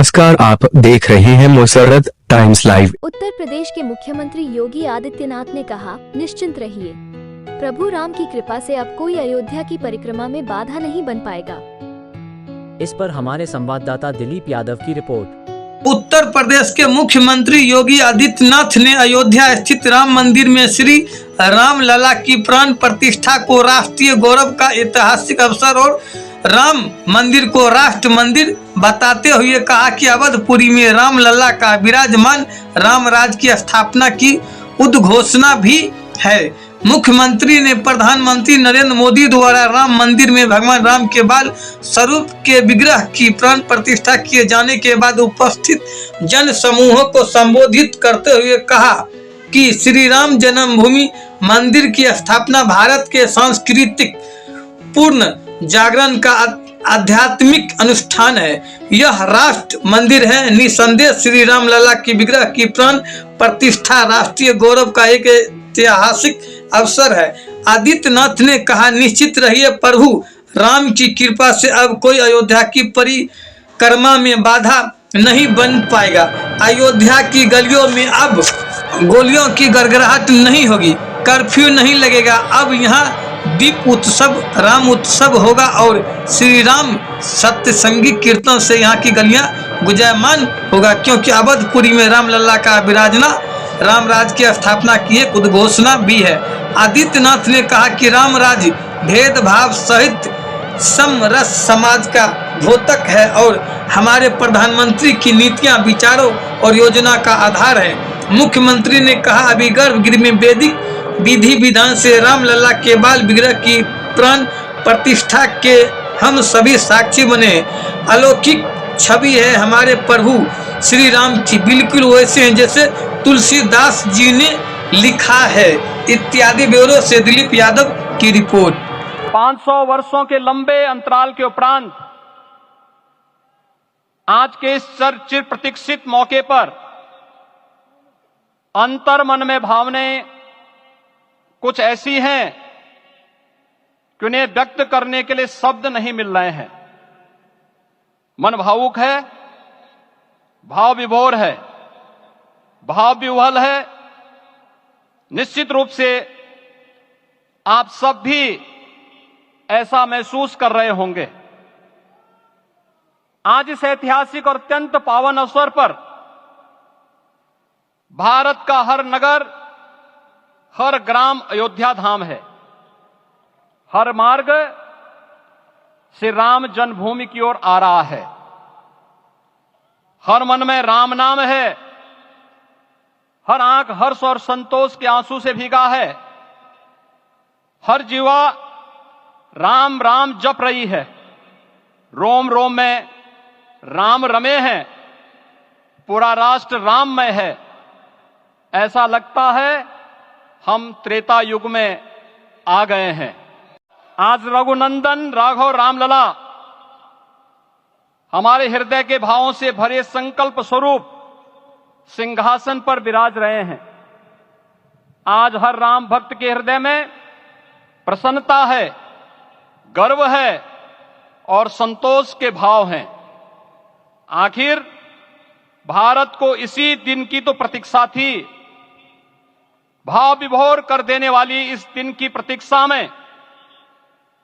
नमस्कार, आप देख रहे हैं मुसर्रत टाइम्स लाइव। उत्तर प्रदेश के मुख्यमंत्री योगी आदित्यनाथ ने कहा, निश्चिंत रहिए, प्रभु राम की कृपा से अब कोई अयोध्या की परिक्रमा में बाधा नहीं बन पाएगा। इस पर हमारे संवाददाता दिलीप यादव की रिपोर्ट। उत्तर प्रदेश के मुख्यमंत्री योगी आदित्यनाथ ने अयोध्या स्थित राम मंदिर में श्री राम लला की प्राण प्रतिष्ठा को राष्ट्रीय गौरव का ऐतिहासिक अवसर और राम मंदिर को राष्ट्र मंदिर बताते हुए कहा कि अवधपुरी में राम लला का विराजमान राम राज की स्थापना की उद्घोषणा भी है। मुख्यमंत्री ने प्रधानमंत्री नरेंद्र मोदी द्वारा राम मंदिर में भगवान राम के बाल स्वरूप के विग्रह की प्राण प्रतिष्ठा किए जाने के बाद उपस्थित जन समूहों को संबोधित करते हुए कहा कि श्री राम जन्मभूमि मंदिर की स्थापना भारत के सांस्कृतिक पूर्ण जागरण का आध्यात्मिक अनुष्ठान है। यह राष्ट्र मंदिर है। निसंदेह श्री राम लला की विग्रह की प्राण प्रतिष्ठा राष्ट्रीय गौरव का एक ऐतिहासिक अवसर है। आदित्यनाथ ने कहा, निश्चित रहिए, प्रभु राम की कृपा से अब कोई अयोध्या की परिक्रमा में बाधा नहीं बन पाएगा। अयोध्या की गलियों में अब गोलियों की गड़गड़ाहट नहीं होगी, कर्फ्यू नहीं लगेगा। अब यहाँ दीप उत्सव, राम उत्सव होगा और श्री राम सत्संगी कीर्तन से यहाँ की गलियां गुंजायमान होगा, क्योंकि अवधपुरी में राम लला का विराजना राम राज की स्थापना की एक उद्घोषणा भी है। आदित्यनाथ ने कहा कि राम राज भेदभाव सहित समरस समाज का द्योतक है और हमारे प्रधानमंत्री की नीतियां, विचारों और योजना का आधार है। मुख्यमंत्री ने कहा, अभी गर्भगृह में वैदिक विधि विधान से राम लला के बाल विग्रह की प्राण प्रतिष्ठा के हम सभी साक्षी बने। अलौकिक छवि है हमारे प्रभु श्री राम की, बिल्कुल वैसे हैं जैसे तुलसीदास जी ने लिखा है। इत्यादि ब्यूरो से दिलीप यादव की रिपोर्ट। 500 वर्षों के लंबे अंतराल के उपरांत आज के इस चिर प्रतीक्षित मौके पर अंतर मन में भावनाएं कुछ ऐसी हैं कि उन्हें व्यक्त करने के लिए शब्द नहीं मिल रहे हैं। मन भावुक है, भाव विभोर है, भाव विह्वल है। निश्चित रूप से आप सब भी ऐसा महसूस कर रहे होंगे। आज इस ऐतिहासिक और अत्यंत पावन अवसर पर भारत का हर नगर, हर ग्राम अयोध्या धाम है। हर मार्ग श्री राम जन्मभूमि की ओर आ रहा है। हर मन में राम नाम है। हर आंख हर्ष और संतोष के आंसू से भीगा है। हर जीवा राम राम जप रही है। रोम रोम में राम रमे हैं। पूरा राष्ट्र राममय है। ऐसा लगता है हम त्रेता युग में आ गए हैं। आज रघुनंदन राघव रामलला हमारे हृदय के भावों से भरे संकल्प स्वरूप सिंहासन पर विराज रहे हैं। आज हर राम भक्त के हृदय में प्रसन्नता है, गर्व है और संतोष के भाव हैं। आखिर भारत को इसी दिन की तो प्रतीक्षा थी। भाव विभोर कर देने वाली इस दिन की प्रतीक्षा में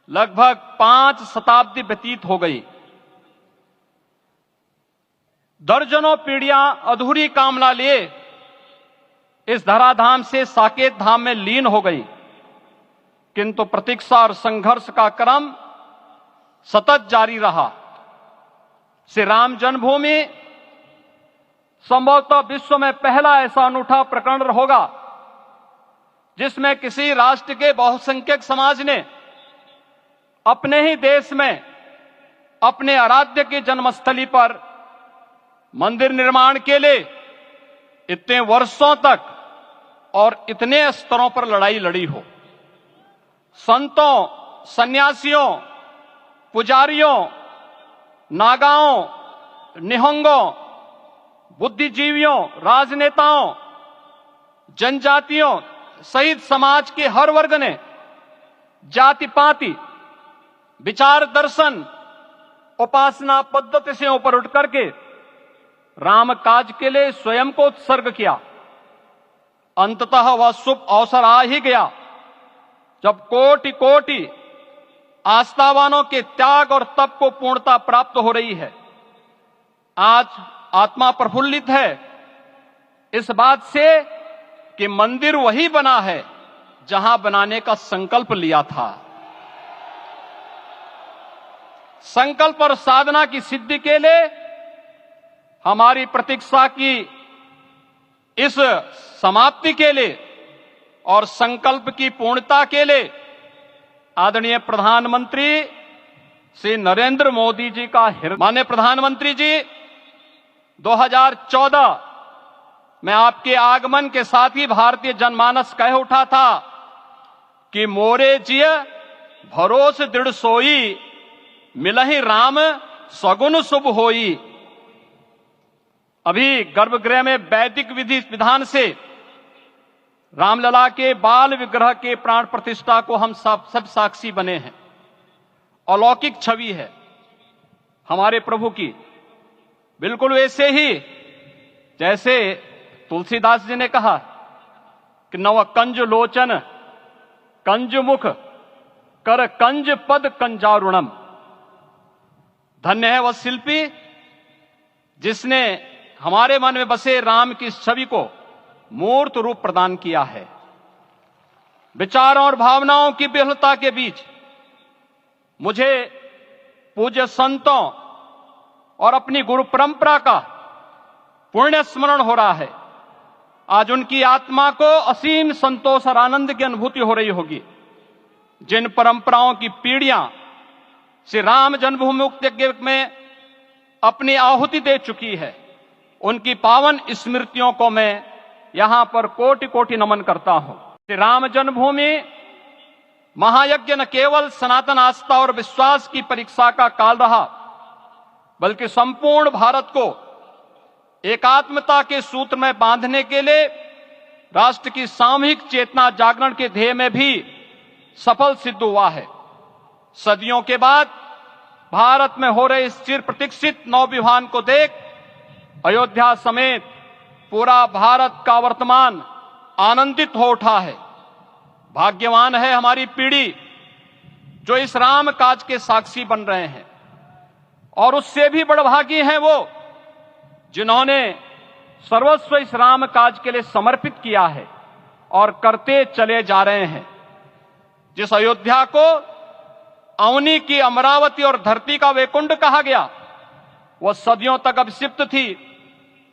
लगभग 5 शताब्दी व्यतीत हो गई। दर्जनों पीढ़ियां अधूरी कामना लिए इस धराधाम से साकेत धाम में लीन हो गई, किंतु प्रतीक्षा और संघर्ष का क्रम सतत जारी रहा। श्री राम जन्मभूमि संभवतः विश्व में पहला ऐसा अनूठा प्रकरण होगा जिसमें किसी राष्ट्र के बहुसंख्यक समाज ने अपने ही देश में अपने आराध्य की जन्मस्थली पर मंदिर निर्माण के लिए इतने वर्षों तक और इतने स्तरों पर लड़ाई लड़ी हो। संतों, सन्यासियों, पुजारियों, नागाओं, निहंगों, बुद्धिजीवियों, राजनेताओं, जनजातियों सहित समाज के हर वर्ग ने जाति पाति, विचार दर्शन, उपासना पद्धति से ऊपर उठ करके राम काज के लिए स्वयं को उत्सर्ग किया। अंततः वह शुभ अवसर आ ही गया जब कोटि कोटि आस्थावानों के त्याग और तप को पूर्णता प्राप्त हो रही है। आज आत्मा प्रफुल्लित है इस बात से कि मंदिर वही बना है जहां बनाने का संकल्प लिया था। संकल्प और साधना की सिद्धि के लिए हमारी प्रतीक्षा की इस समाप्ति के लिए और संकल्प की पूर्णता के लिए आदरणीय प्रधानमंत्री श्री नरेंद्र मोदी जी का माननीय प्रधानमंत्री जी 2014 में आपके आगमन के साथ ही भारतीय जनमानस कह उठा था कि मोरे जिय भरोस दृढ़ सोई मिलहि राम सगुन शुभ होई। अभी गर्भगृह में वैदिक विधि विधान से रामलला के बाल विग्रह के प्राण प्रतिष्ठा को हम सब साक्षी बने हैं। अलौकिक छवि है हमारे प्रभु की, बिल्कुल वैसे ही जैसे तुलसीदास जी ने कहा कि नव कंज लोचन कंज मुख कर कंज पद कंजारुणम। धन्य है वह शिल्पी जिसने हमारे मन में बसे राम की छवि को मूर्त रूप प्रदान किया है। विचारों और भावनाओं की विहलता के बीच मुझे पूज्य संतों और अपनी गुरु परंपरा का पुण्य स्मरण हो रहा है। आज उनकी आत्मा को असीम संतोष और आनंद की अनुभूति हो रही होगी। जिन परंपराओं की पीढ़ियां श्री राम जन्मभूमि मुक्ति यज्ञ में अपनी आहुति दे चुकी है, उनकी पावन स्मृतियों को मैं यहां पर कोटि कोटि नमन करता हूं। श्री राम जन्मभूमि महायज्ञ न केवल सनातन आस्था और विश्वास की परीक्षा का काल रहा, बल्कि संपूर्ण भारत को एकात्मता के सूत्र में बांधने के लिए राष्ट्र की सामूहिक चेतना जागरण के ध्येय में भी सफल सिद्ध हुआ है। सदियों के बाद भारत में हो रहे इस चिर प्रतीक्षित नवविवाह को देख अयोध्या समेत पूरा भारत का वर्तमान आनंदित हो उठा है। भाग्यवान है हमारी पीढ़ी जो इस राम काज के साक्षी बन रहे हैं, और उससे भी बड़भागी हैं वो जिन्होंने सर्वस्व इस राम काज के लिए समर्पित किया है और करते चले जा रहे हैं। जिस अयोध्या को अवनी की अमरावती और धरती का वैकुंठ कहा गया, वह सदियों तक अभिषिप्त थी,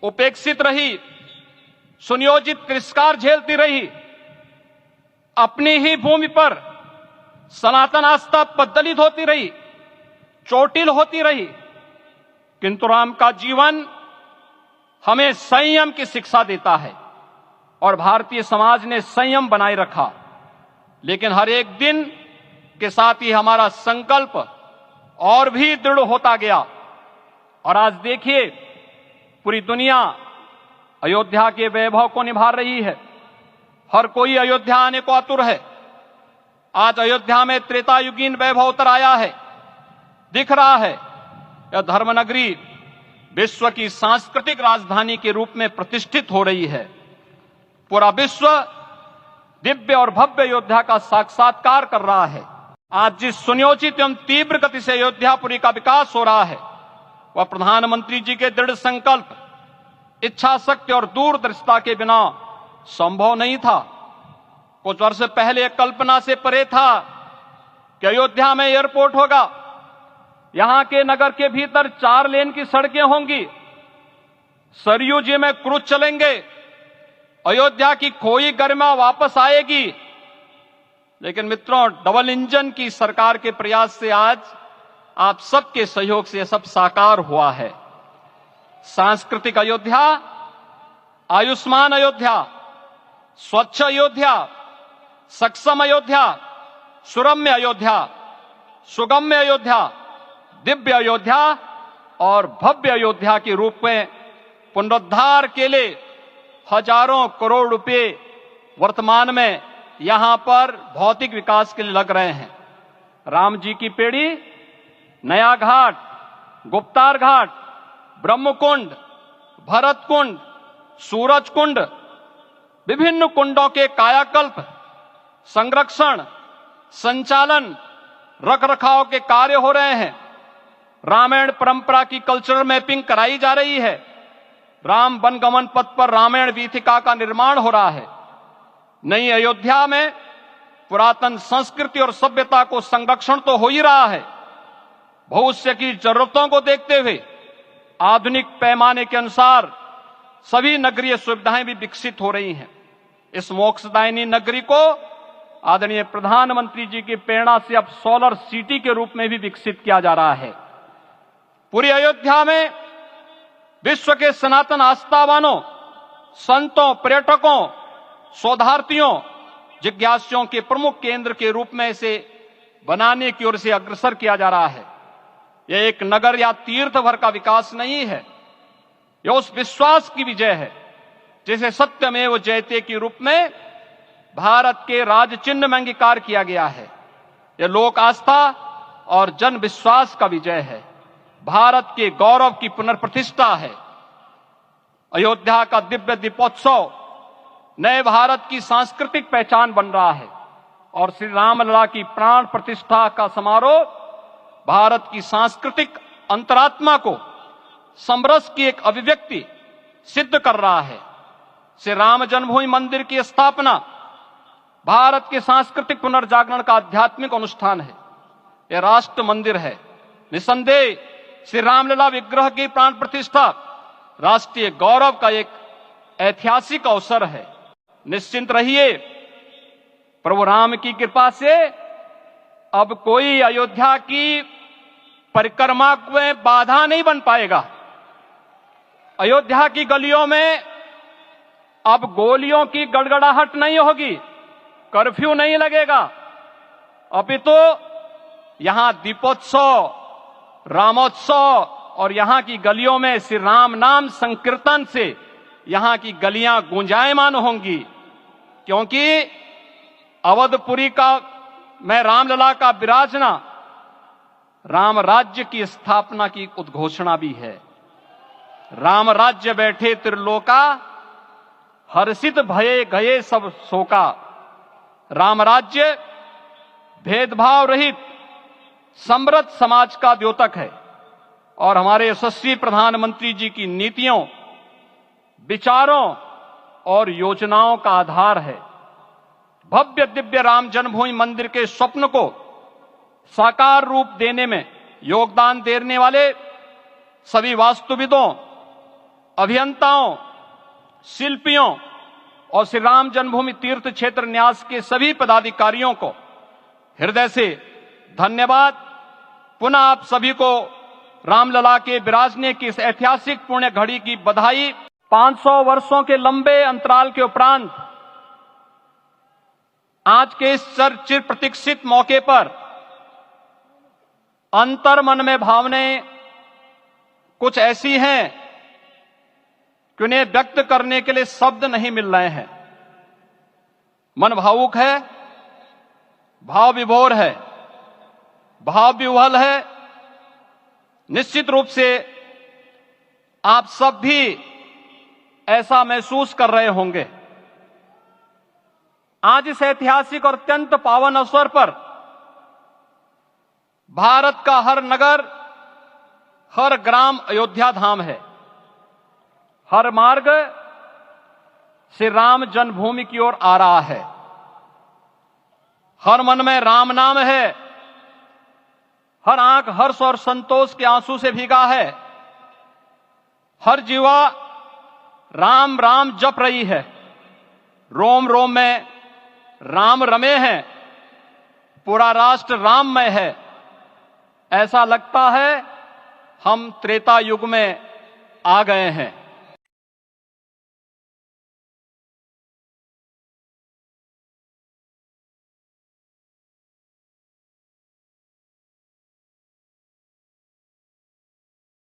उपेक्षित रही, सुनियोजित तिरस्कार झेलती रही। अपनी ही भूमि पर सनातन आस्था पद्दलित होती रही, चोटिल होती रही, किंतु राम का जीवन हमें संयम की शिक्षा देता है और भारतीय समाज ने संयम बनाए रखा। लेकिन हर एक दिन के साथ ही हमारा संकल्प और भी दृढ़ होता गया, और आज देखिए पूरी दुनिया अयोध्या के वैभव को निभा रही है। हर कोई अयोध्या आने को आतुर है। आज अयोध्या में त्रेतायुगीन वैभव उतर आया है, दिख रहा है। यह धर्मनगरी विश्व की सांस्कृतिक राजधानी के रूप में प्रतिष्ठित हो रही है। पूरा विश्व दिव्य और भव्य अयोध्या का साक्षात्कार कर रहा है। आज जिस सुनियोजित एवं तीव्र गति से अयोध्यापुरी का विकास हो रहा है, वह प्रधानमंत्री जी के दृढ़ संकल्प, इच्छा शक्ति और दूरदर्शिता के बिना संभव नहीं था। कुछ वर्ष पहले कल्पना से परे था कि अयोध्या में एयरपोर्ट होगा, यहां के नगर के भीतर 4 लेन की सड़कें होंगी, सरयू जी में क्रूज चलेंगे, अयोध्या की खोई गरिमा वापस आएगी। लेकिन मित्रों, डबल इंजन की सरकार के प्रयास से आज आप सबके सहयोग से यह सब साकार हुआ है। सांस्कृतिक अयोध्या, आयुष्मान अयोध्या, स्वच्छ अयोध्या, सक्षम अयोध्या, सुरम्य अयोध्या, सुगम्य अयोध्या, दिव्य अयोध्या और भव्य अयोध्या के रूप में पुनरुद्धार के लिए हजारों करोड़ रुपए वर्तमान में यहां पर भौतिक विकास के लिए लग रहे हैं। राम जी की पेड़ी, नया घाट, गुप्तार घाट, ब्रह्मकुंड, भरत कुंड, सूरज कुंड, विभिन्न कुंडों के कायाकल्प, संरक्षण, संचालन, रखरखाव के कार्य हो रहे हैं। रामायण परंपरा की कल्चरल मैपिंग कराई जा रही है। राम वनगमन पथ पर रामायण वीथिका का निर्माण हो रहा है। नई अयोध्या में पुरातन संस्कृति और सभ्यता को संरक्षण तो हो ही रहा है, भविष्य की जरूरतों को देखते हुए आधुनिक पैमाने के अनुसार सभी नगरीय सुविधाएं भी विकसित हो रही हैं। इस मोक्षदायिनी नगरी को आदरणीय प्रधानमंत्री जी की प्रेरणा से अब सोलर सिटी के रूप में भी विकसित किया जा रहा है। पूरी अयोध्या में विश्व के सनातन आस्थावानों, संतों, पर्यटकों, शोधार्थियों, जिज्ञासुओं के प्रमुख केंद्र के रूप में इसे बनाने की ओर से अग्रसर किया जा रहा है। यह एक नगर या तीर्थ भर का विकास नहीं है, यह उस विश्वास की विजय है जिसे सत्यमेव जयते के रूप में भारत के राज चिन्ह में अंगीकार किया गया है। यह लोक आस्था और जन विश्वास का विजय है, भारत के गौरव की पुनर्प्रतिष्ठा है। अयोध्या का दिव्य दीपोत्सव नए भारत की सांस्कृतिक पहचान बन रहा है और श्री रामलला की प्राण प्रतिष्ठा का समारोह भारत की सांस्कृतिक अंतरात्मा को समरस की एक अभिव्यक्ति सिद्ध कर रहा है। श्री राम जन्मभूमि मंदिर की स्थापना भारत के सांस्कृतिक पुनर्जागरण का आध्यात्मिक अनुष्ठान है। यह राष्ट्र मंदिर है। निसंदेह श्री रामलला विग्रह की प्राण प्रतिष्ठा राष्ट्रीय गौरव का एक ऐतिहासिक अवसर है। निश्चिंत रहिए, प्रभु राम की कृपा से अब कोई अयोध्या की परिक्रमा में बाधा नहीं बन पाएगा। अयोध्या की गलियों में अब गोलियों की गड़गड़ाहट नहीं होगी, कर्फ्यू नहीं लगेगा। अपितु यहां दीपोत्सव, रामोत्सव और यहां की गलियों में श्री राम नाम संकीर्तन से यहां की गलियां गूंजायमान होंगी, क्योंकि अवधपुरी का मैं रामलला का विराजना राम राज्य की स्थापना की उद्घोषणा भी है। राम राज्य बैठे त्रिलोका, हर्षित भये गए सब शोका। राम राज्य भेदभाव रहित समृद्ध समाज का द्योतक है और हमारे यशस्वी प्रधानमंत्री जी की नीतियों, विचारों और योजनाओं का आधार है। भव्य दिव्य राम जन्मभूमि मंदिर के स्वप्न को साकार रूप देने में योगदान देने वाले सभी वास्तुविदों, अभियंताओं, शिल्पियों और श्री राम जन्मभूमि तीर्थ क्षेत्र न्यास के सभी पदाधिकारियों को हृदय से धन्यवाद। पुनः आप सभी को रामलला के विराजने की इस ऐतिहासिक पुण्य घड़ी की बधाई। 500 वर्षों के लंबे अंतराल के उपरांत आज के इस चिर प्रतीक्षित मौके पर अंतर मन में भावनाएं कुछ ऐसी हैं कि उन्हें व्यक्त करने के लिए शब्द नहीं मिल रहे हैं। मन भावुक है, भाव विभोर है, भाव विह्वल है। निश्चित रूप से आप सब भी ऐसा महसूस कर रहे होंगे। आज इस ऐतिहासिक और अत्यंत पावन अवसर पर भारत का हर नगर, हर ग्राम अयोध्या धाम है। हर मार्ग श्री राम जन्मभूमि की ओर आ रहा है। हर मन में राम नाम है, हर आंख हर्ष और संतोष के आंसू से भीगा है। हर जीवा राम राम जप रही है। रोम रोम में राम रमे हैं, पूरा राष्ट्र राममय है। ऐसा लगता है हम त्रेता युग में आ गए हैं।